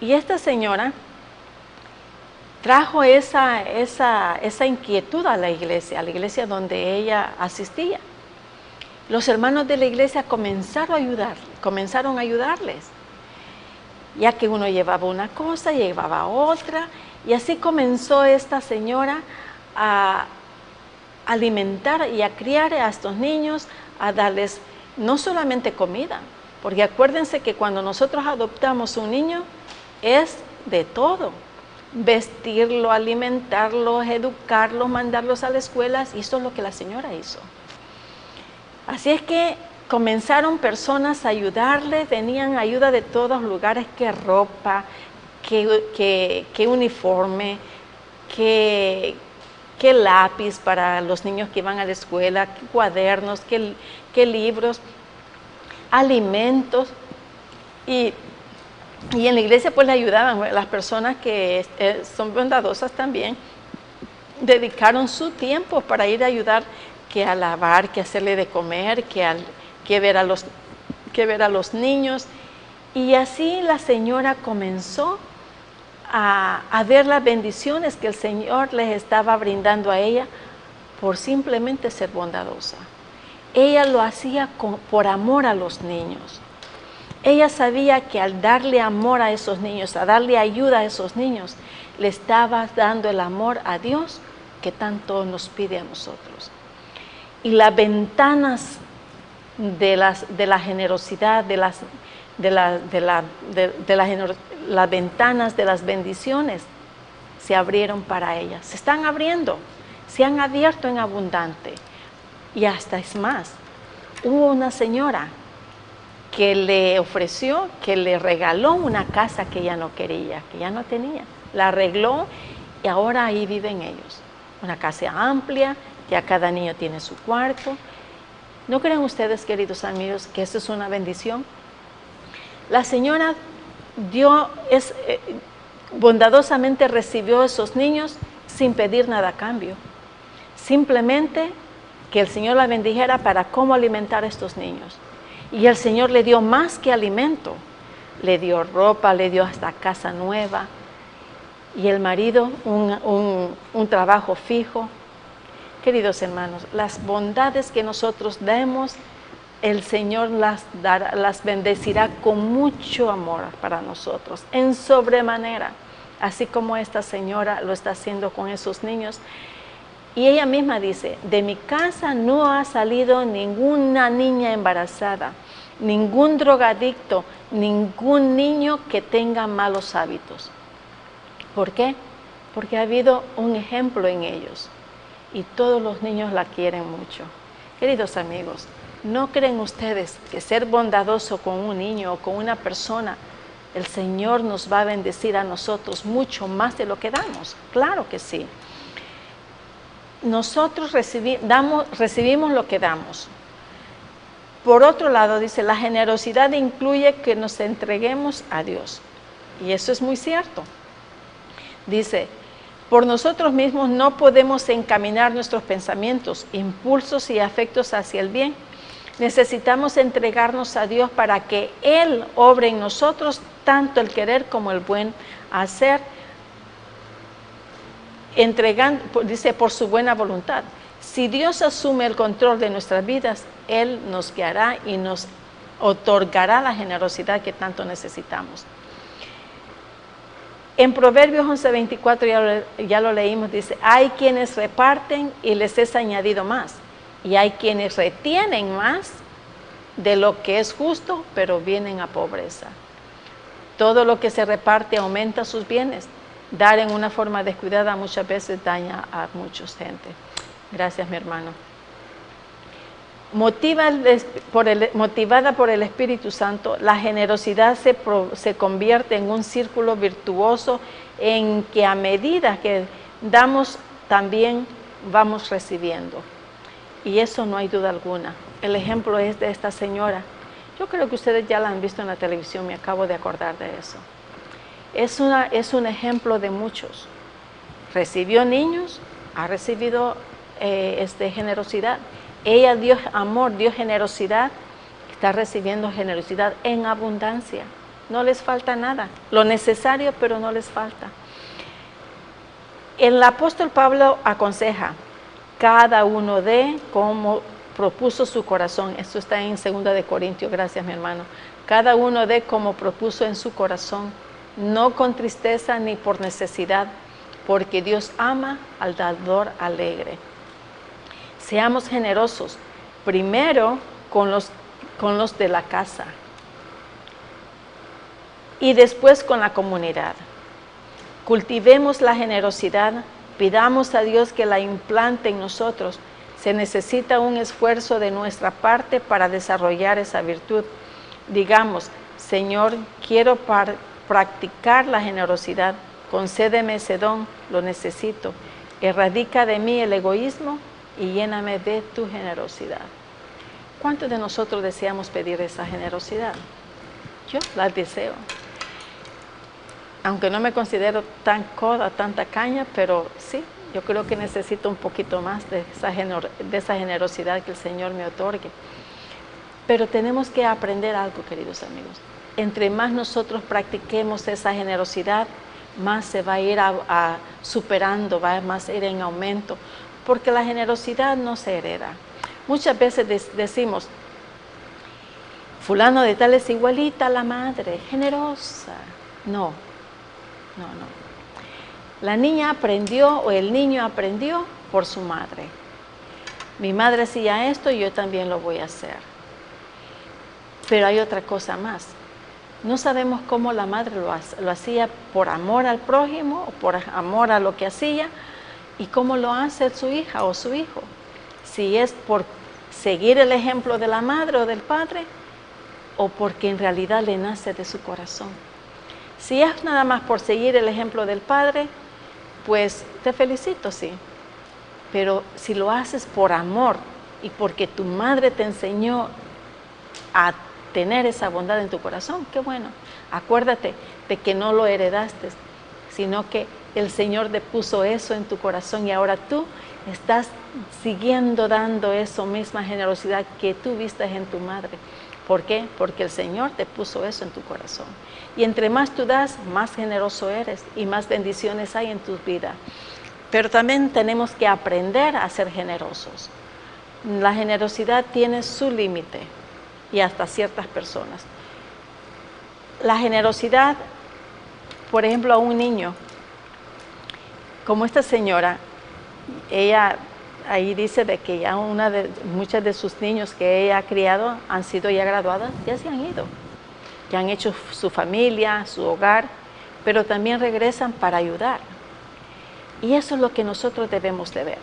Speaker 2: Y esta señora trajo esa inquietud a la iglesia donde ella asistía. Los hermanos de la iglesia comenzaron a ayudarles, ya que uno llevaba una cosa, llevaba otra, y así comenzó esta señora a alimentar y a criar a estos niños, a darles no solamente comida, porque acuérdense que cuando nosotros adoptamos un niño es de todo: vestirlo, alimentarlo, educarlo, mandarlos a las escuelas, y eso es lo que la señora hizo. Así es que comenzaron personas a ayudarle, venían ayuda de todos lugares, que ropa, que uniforme, que lápiz para los niños que iban a la escuela, que cuadernos, que libros, alimentos. Y en la iglesia pues le ayudaban. Las personas que son bondadosas también dedicaron su tiempo para ir a ayudar, que a lavar, que hacerle de comer, que ver a los niños. Y así la señora comenzó a ver las bendiciones que el Señor les estaba brindando a ella por simplemente ser bondadosa. Ella lo hacía por amor a los niños. Ella sabía que al darle amor a esos niños, a darle ayuda a esos niños, le estaba dando el amor a Dios que tanto nos pide a nosotros. Y las ventanas de la generosidad, las ventanas de las bendiciones se abrieron para ella. Se están abriendo, se han abierto en abundante. Y hasta es más, hubo una señora que le ofreció, que le regaló una casa que ella no quería, que ya no tenía. La arregló y ahora ahí viven ellos. Una casa amplia, ya cada niño tiene su cuarto. ¿No creen ustedes, queridos amigos, que eso es una bendición? La señora bondadosamente recibió a esos niños sin pedir nada a cambio. Simplemente que el Señor la bendijera para cómo alimentar a estos niños. Y el Señor le dio más que alimento. Le dio ropa, le dio hasta casa nueva. Y el marido un trabajo fijo. Queridos hermanos, las bondades que nosotros demos, el Señor las bendecirá con mucho amor para nosotros, en sobremanera, así como esta señora lo está haciendo con esos niños. Y ella misma dice: de mi casa no ha salido ninguna niña embarazada, ningún drogadicto, ningún niño que tenga malos hábitos. ¿Por qué? Porque ha habido un ejemplo en ellos. Y todos los niños la quieren mucho. Queridos amigos, ¿no creen ustedes que ser bondadoso con un niño o con una persona, el Señor nos va a bendecir a nosotros mucho más de lo que damos? Claro que sí. Nosotros recibimos lo que damos. Por otro lado, dice, la generosidad incluye que nos entreguemos a Dios. Y eso es muy cierto. Dice: por nosotros mismos no podemos encaminar nuestros pensamientos, impulsos y afectos hacia el bien. Necesitamos entregarnos a Dios para que Él obre en nosotros tanto el querer como el buen hacer, entregando, dice, por su buena voluntad. Si Dios asume el control de nuestras vidas, Él nos guiará y nos otorgará la generosidad que tanto necesitamos. En Proverbios 11:24 ya lo leímos, dice: hay quienes reparten y les es añadido más, y hay quienes retienen más de lo que es justo, pero vienen a pobreza. Todo lo que se reparte aumenta sus bienes. Dar en una forma descuidada muchas veces daña a mucha gente. Gracias, mi hermano. Motivada por el Espíritu Santo, la generosidad se convierte en un círculo virtuoso en que a medida que damos, también vamos recibiendo. Y eso no hay duda alguna. El ejemplo es de esta señora. Yo creo que ustedes ya la han visto en la televisión, me acabo de acordar de eso. Es un ejemplo de muchos. Recibió niños, ha recibido generosidad. Ella dio amor, dio generosidad, está recibiendo generosidad en abundancia. No les falta nada, lo necesario, pero no les falta. El apóstol Pablo aconseja, cada uno dé como propuso su corazón. Esto está en 2 de Corintios, gracias mi hermano. Cada uno dé como propuso en su corazón, no con tristeza ni por necesidad, porque Dios ama al dador alegre. Seamos generosos, primero con los de la casa y después con la comunidad. Cultivemos la generosidad, pidamos a Dios que la implante en nosotros. Se necesita un esfuerzo de nuestra parte para desarrollar esa virtud. Digamos, Señor, quiero practicar la generosidad, concédeme ese don, lo necesito. Erradica de mí el egoísmo y lléname de tu generosidad. ¿Cuántos de nosotros deseamos pedir esa generosidad? Yo la deseo. Aunque no me considero tan coda, tan tacaña, pero sí, yo creo que necesito un poquito más de esa generosidad que el Señor me otorgue. Pero tenemos que aprender algo, queridos amigos. Entre más nosotros practiquemos esa generosidad, más se va a ir superando, va más a ir en aumento, porque la generosidad no se hereda. Muchas veces decimos, fulano de tal es igualita a la madre, generosa. No. La niña aprendió o el niño aprendió por su madre. Mi madre hacía esto y yo también lo voy a hacer. Pero hay otra cosa más. No sabemos cómo la madre lo hacía por amor al prójimo o por amor a lo que hacía y cómo lo hace su hija o su hijo. Si es por seguir el ejemplo de la madre o del padre o porque en realidad le nace de su corazón. Si es nada más por seguir el ejemplo del padre, pues te felicito, sí. Pero si lo haces por amor y porque tu madre te enseñó a tener esa bondad en tu corazón, qué bueno. Acuérdate de que no lo heredaste, sino que el Señor te puso eso en tu corazón y ahora tú estás siguiendo dando esa misma generosidad que tú viste en tu madre. ¿Por qué? Porque el Señor te puso eso en tu corazón. Y entre más tú das, más generoso eres y más bendiciones hay en tu vida. Pero también tenemos que aprender a ser generosos. La generosidad tiene su límite y hasta ciertas personas. La generosidad, por ejemplo, a un niño, como esta señora, ella ahí dice de que ya muchos de sus niños que ella ha criado han sido ya graduadas, ya se han ido, ya han hecho su familia, su hogar, pero también regresan para ayudar. Y eso es lo que nosotros debemos de ver.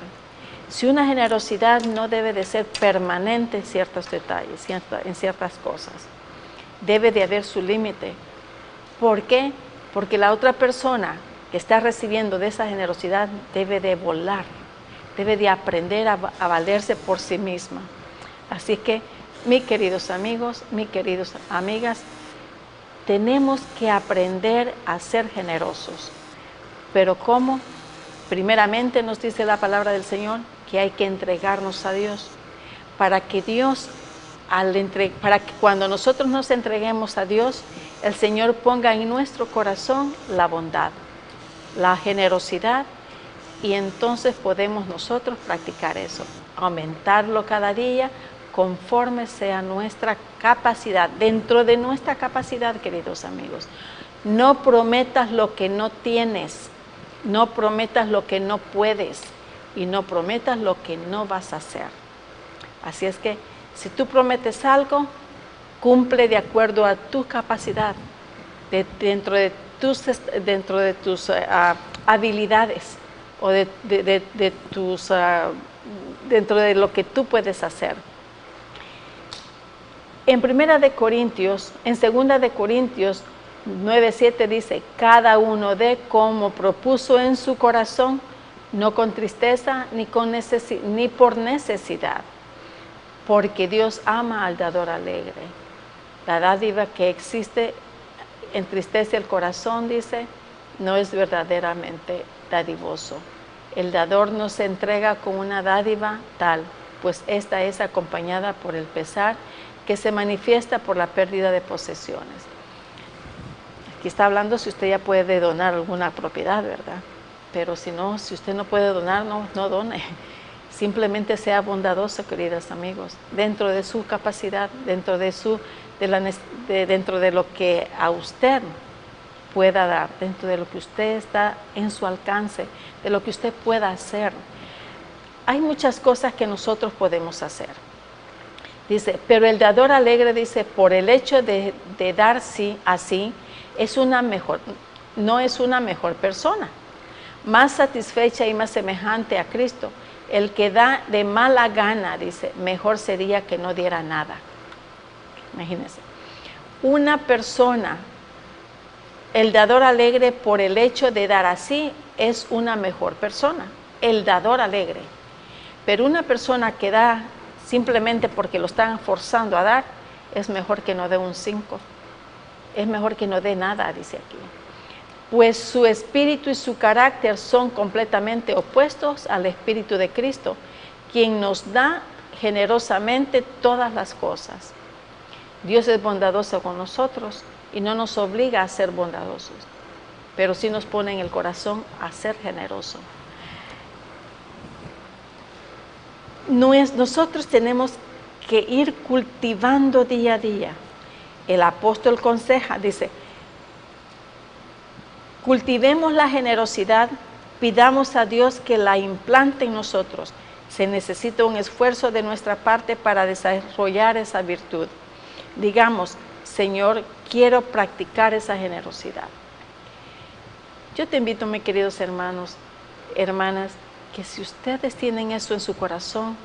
Speaker 2: Si una generosidad no debe de ser permanente en ciertos detalles, en ciertas cosas, debe de haber su límite. ¿Por qué? Porque la otra persona que está recibiendo de esa generosidad debe de volar, debe de aprender a valerse por sí misma. Así que, mis queridos amigos, mis queridas amigas, tenemos que aprender a ser generosos. ¿Pero cómo? Primeramente nos dice la palabra del Señor que hay que entregarnos a Dios para que cuando nosotros nos entreguemos a Dios, el Señor ponga en nuestro corazón la bondad, la generosidad, y entonces podemos nosotros practicar eso, aumentarlo cada día conforme sea nuestra capacidad, dentro de nuestra capacidad, queridos amigos. No prometas lo que no tienes, no prometas lo que no puedes y no prometas lo que no vas a hacer. Así es que si tú prometes algo, cumple de acuerdo a tu capacidad, dentro de tus habilidades o dentro de lo que tú puedes hacer. En segunda de Corintios 9:7 dice, cada uno dé como propuso en su corazón, no con tristeza ni por necesidad, porque Dios ama al dador alegre. La dádiva que existe entristece el corazón, dice, no es verdaderamente dadivoso. El dador no se entrega con una dádiva tal, pues esta es acompañada por el pesar que se manifiesta por la pérdida de posesiones. Aquí está hablando si usted ya puede donar alguna propiedad, ¿verdad? Pero si no, si usted no puede donar, no done. Simplemente sea bondadoso, queridos amigos, dentro de su capacidad, dentro de lo que a usted pueda dar, dentro de lo que usted está en su alcance, de lo que usted pueda hacer. Hay muchas cosas que nosotros podemos hacer. Dice, pero el dador alegre, dice, por el hecho de dar así, no es una mejor persona, más satisfecha y más semejante a Cristo. El que da de mala gana, dice, mejor sería que no diera nada. Imagínense, una persona, el dador alegre por el hecho de dar así, es una mejor persona, el dador alegre. Pero una persona que da simplemente porque lo están forzando a dar, es mejor que no dé un 5. Es mejor que no dé nada, dice aquí. Pues su espíritu y su carácter son completamente opuestos al espíritu de Cristo, quien nos da generosamente todas las cosas. Dios es bondadoso con nosotros y no nos obliga a ser bondadosos, pero sí nos pone en el corazón a ser generosos. Nosotros tenemos que ir cultivando día a día. El apóstol aconseja, dice, cultivemos la generosidad, pidamos a Dios que la implante en nosotros. Se necesita un esfuerzo de nuestra parte para desarrollar esa virtud. Digamos, Señor, quiero practicar esa generosidad. Yo te invito, mis queridos hermanos, hermanas, que si ustedes tienen eso en su corazón,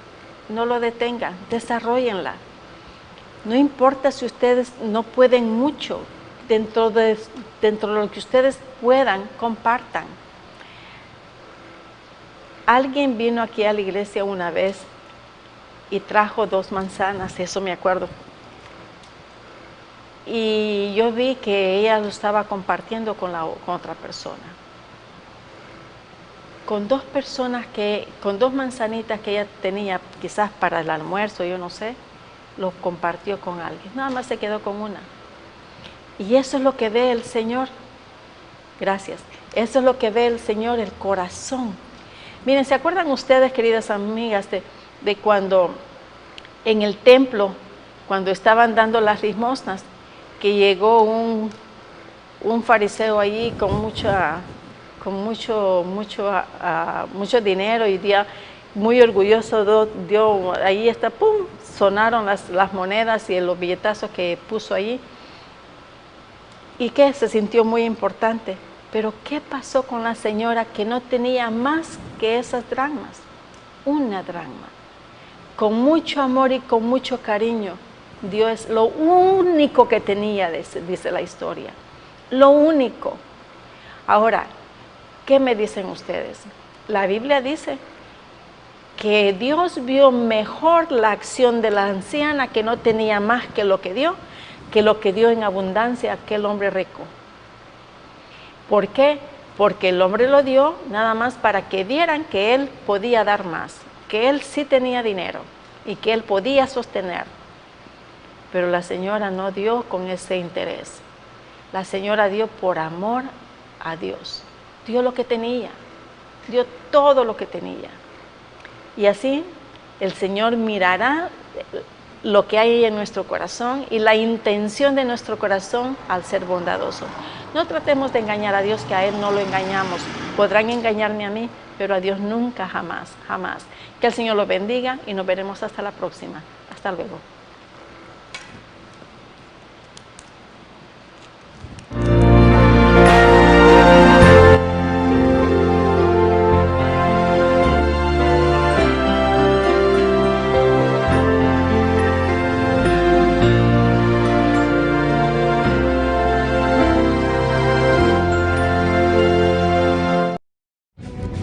Speaker 2: no lo detengan, desarróllenla. No importa si ustedes no pueden mucho, dentro de lo que ustedes puedan, compartan. Alguien vino aquí a la iglesia una vez y trajo 2 manzanas, eso me acuerdo. Y yo vi que ella lo estaba compartiendo con otra persona. Con 2 manzanitas que ella tenía, quizás para el almuerzo, yo no sé, lo compartió con alguien. Nada más se quedó con una. Y eso es lo que ve el Señor. Gracias. Eso es lo que ve el Señor, el corazón. Miren, ¿se acuerdan ustedes, queridas amigas, de cuando en el templo, cuando estaban dando las limosnas, que llegó un fariseo allí con mucho dinero y muy orgulloso dio ahí está, pum, sonaron las monedas y los billetazos que puso allí? ¿Y qué? Se sintió muy importante. Pero ¿qué pasó con la señora que no tenía más que esas dracmas? Una dracma. Con mucho amor y con mucho cariño, dio es lo único que tenía, dice la historia. Lo único. Ahora, ¿qué me dicen ustedes? La Biblia dice que Dios vio mejor la acción de la anciana que no tenía más que lo que dio en abundancia a aquel hombre rico. ¿Por qué? Porque el hombre lo dio nada más para que vieran que él podía dar más, que él sí tenía dinero y que él podía sostener. Pero la señora no dio con ese interés. La señora dio por amor a Dios. Dio lo que tenía, dio todo lo que tenía. Y así el Señor mirará lo que hay en nuestro corazón y la intención de nuestro corazón al ser bondadoso. No tratemos de engañar a Dios, que a Él no lo engañamos. Podrán engañarme a mí, pero a Dios nunca, jamás, jamás. Que el Señor los bendiga y nos veremos hasta la próxima. Hasta luego.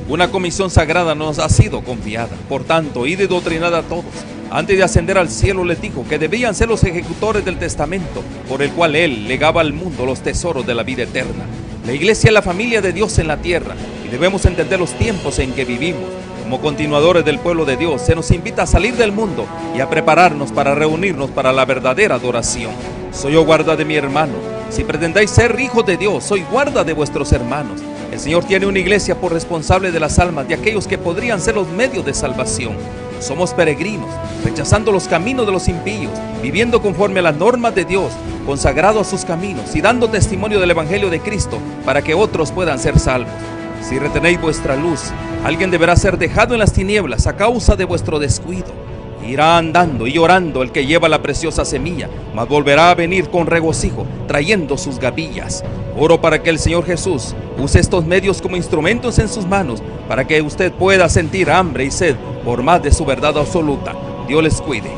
Speaker 1: Una comisión sagrada nos ha sido confiada. Por tanto, id y doctrinad a todos. Antes de ascender al cielo les dijo que debían ser los ejecutores del testamento por el cual Él legaba al mundo los tesoros de la vida eterna. La iglesia es la familia de Dios en la tierra y debemos entender los tiempos en que vivimos. Como continuadores del pueblo de Dios, se nos invita a salir del mundo y a prepararnos para reunirnos para la verdadera adoración. Soy yo guarda de mi hermano. Si pretendáis ser hijos de Dios, soy guarda de vuestros hermanos. El Señor tiene una iglesia por responsable de las almas de aquellos que podrían ser los medios de salvación. Somos peregrinos, rechazando los caminos de los impíos, viviendo conforme a las normas de Dios, consagrado a sus caminos y dando testimonio del Evangelio de Cristo para que otros puedan ser salvos. Si retenéis vuestra luz, alguien deberá ser dejado en las tinieblas a causa de vuestro descuido. Irá andando y llorando el que lleva la preciosa semilla, mas volverá a venir con regocijo, trayendo sus gavillas. Oro para que el Señor Jesús use estos medios como instrumentos en sus manos, para que usted pueda sentir hambre y sed por más de su verdad absoluta. Dios les cuide.